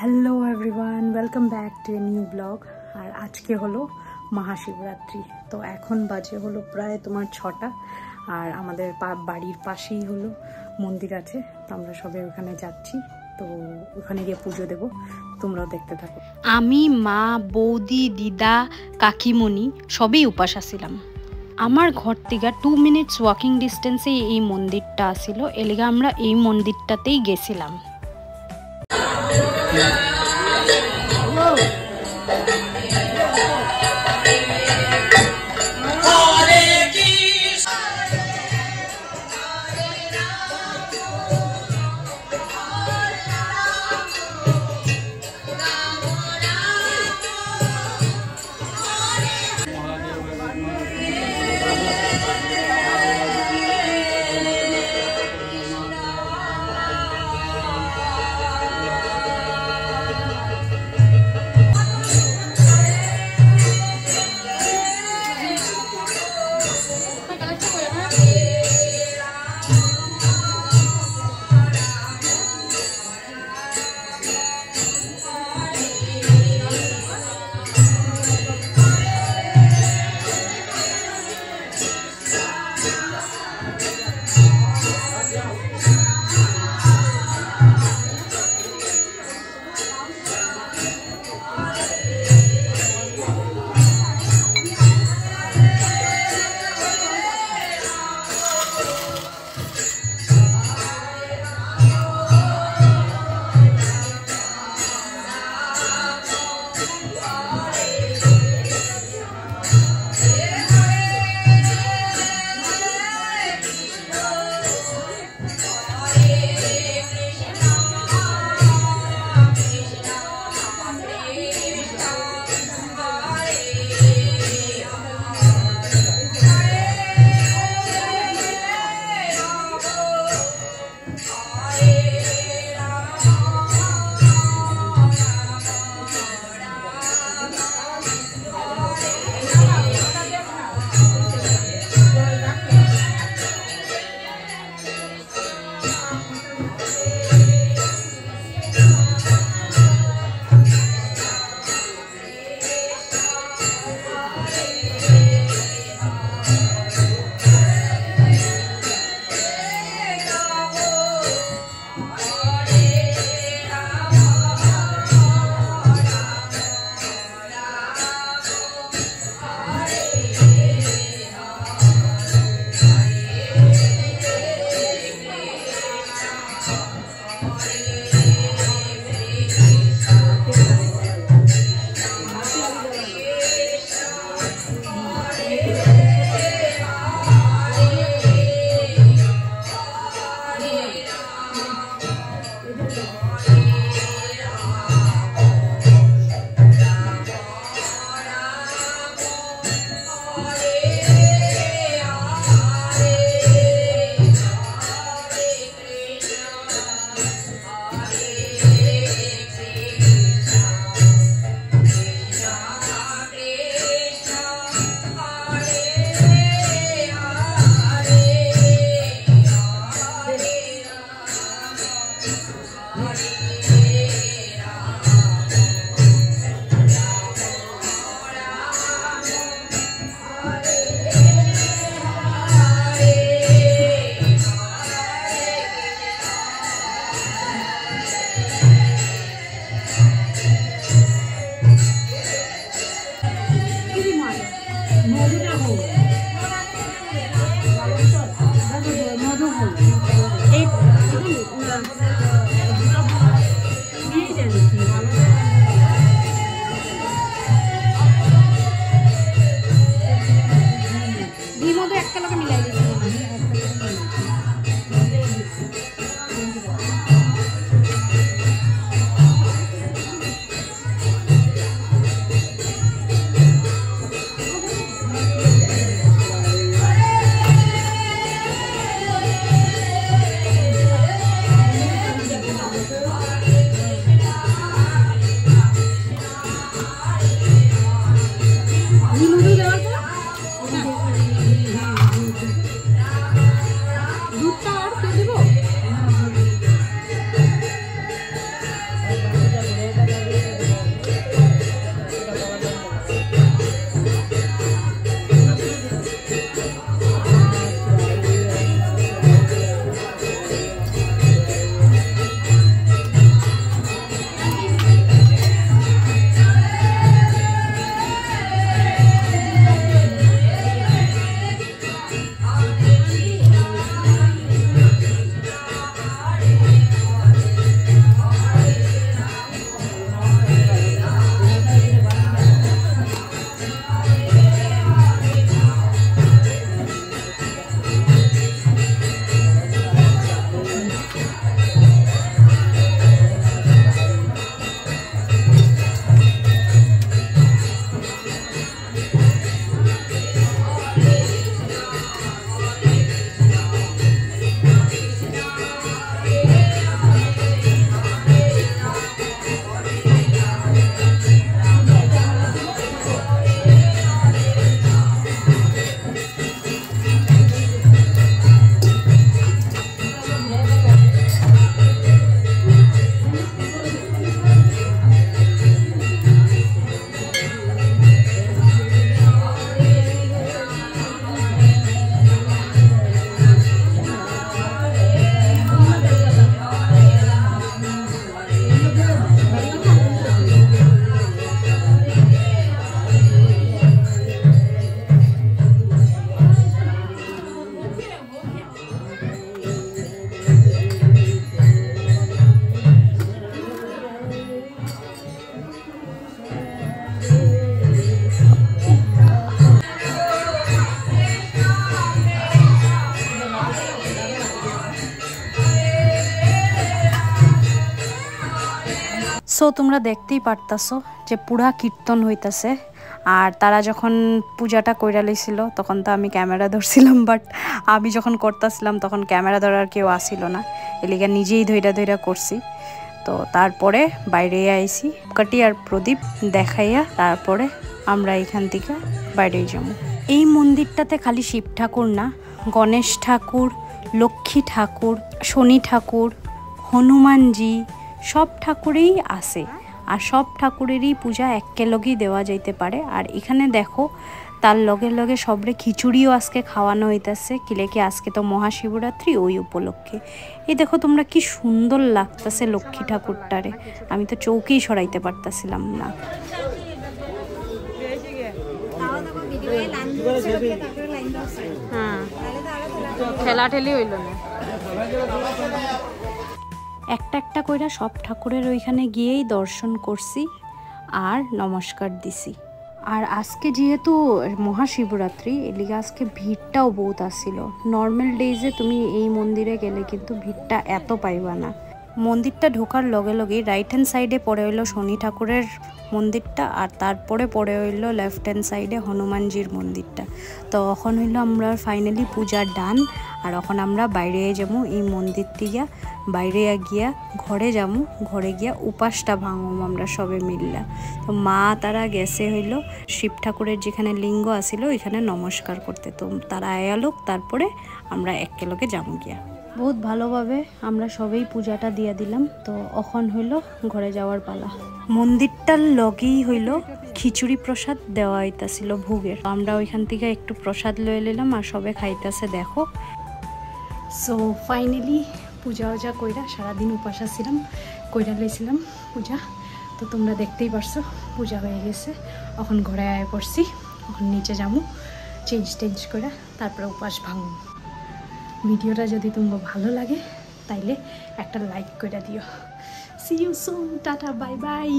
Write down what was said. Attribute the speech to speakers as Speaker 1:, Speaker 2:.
Speaker 1: Hello everyone, welcome back to a new blog. আর আজকে হলো মহাশিবরাত্রি। তো এখন বাজে হলো প্রায় তোমার 6টা। আর আমাদের বাড়ির পাশেই হলো মন্দির আছে, তো আমরা সবাই ওখানে যাচ্ছি। তো ওখানে গিয়ে পুজো দেবো, তোমরাও দেখতে থাকো।
Speaker 2: আমি, মা, বৌদি, দিদা, কাকিমণি সবই উপাস আসিলাম। আমার ঘর থেকে 2 মিনিটস ওয়াকিং ডিস্টেন্সে এই মন্দিরটা আসিল, এলিগে আমরা এই মন্দিরটাতেই গেছিলাম। সো তোমরা দেখতেই পারতাছো যে পুরা কীর্তন হইতাছে। আর তারা যখন পূজাটা কইরা লইছিল তখন তো আমি ক্যামেরা ধরছিলাম, বাট আমি যখন করতেছিলাম তখন ক্যামেরা ধরার কেউ আসিল না, এলিগা নিজেই ধইরা করছি। তো তারপরে বাইরে আইছি কাটি আর প্রদীপ দেখাইয়া তারপরে আমরা এখান থেকে বাইরে যাব। এই মন্দিরটাতে খালি শিব ঠাকুর না, গণেশ ঠাকুর, লক্ষ্মী ঠাকুর, শনি ঠাকুর, হনুমানজি সব ঠাকুরেই আছে। আর সব ঠাকুরেরই পূজা একেলগেই দেওয়া যাইতে পারে। আর এখানে দেখো তার লগে লগে সবরে খিচুড়িও আজকে খাওয়ানো হইতাছে, কিলেকি আজকে তো মহাশিবরাত্রি, ওই উপলক্ষে। এই দেখো তোমরা কি সুন্দর লাগতেছে লক্ষ্মী ঠাকুরটারে, আমি তো চৌকেই সরাইতে পারতাছিলাম না। খেলা ঠেলি হইল না, একটা একটা কইরা সব ঠাকুরের ওইখানে গিয়েই দর্শন করছি আর নমস্কার দিছি। আর আজকে যেহেতু মহাশিবরাত্রি, এলিগে আজকে ভিড়টাও বহুত আসছিল। নর্মাল ডেজে তুমি এই মন্দিরে গেলে কিন্তু ভিড়টা এত পাইবা না। মন্দিরটা ঢোকার লগে লগেই রাইট হ্যান্ড সাইডে পড়ে হইলো শনি ঠাকুরের মন্দিরটা, আর তারপরে পড়ে হইলো লেফট হ্যান্ড সাইডে হনুমানজির মন্দিরটা। তো এখন হইলো আমরা ফাইনালি পূজা ডান। আর এখন আমরা বাইরে যাবো এই মন্দির থেকে, বাইরে গিয়া ঘরে যাবো, ঘরে গিয়া উপাসটা ভাঙব আমরা সবে মিললা। তো মা তারা গেছে হইলো শিব ঠাকুরের যেখানে লিঙ্গ আসিল ওইখানে নমস্কার করতে। তো তারা আয়ালোক, তারপরে আমরা একেলগে যাবো গিয়া। বহুত ভালোভাবে আমরা সবেই পূজাটা দিয়ে দিলাম। তো এখন হইলো ঘরে যাওয়ার পালা। মন্দিরটার লগেই হইলো খিচুড়ি প্রসাদ দেওয়া হইতাছিল ভোগের। আমরা ওইখান থেকে একটু প্রসাদ লয়ে নিলাম আর সবে খাইতেছে দেখো। সো ফাইনালি পূজা ওজা কইরা সারাদিন উপাস ছিলাম, কইরা লইছিলাম পূজা। তো তোমরা দেখতেই পারছো পূজা হয়ে গেছে। এখন ঘরে আয় পড়ছি, এখন নিচে যাবো চেঞ্জ করে, তারপরে উপাস ভাঙব। ভিডিওটা যদি তোমার ভালো লাগে তাইলে একটা লাইক করে দিও। See you soon, tata, bye by.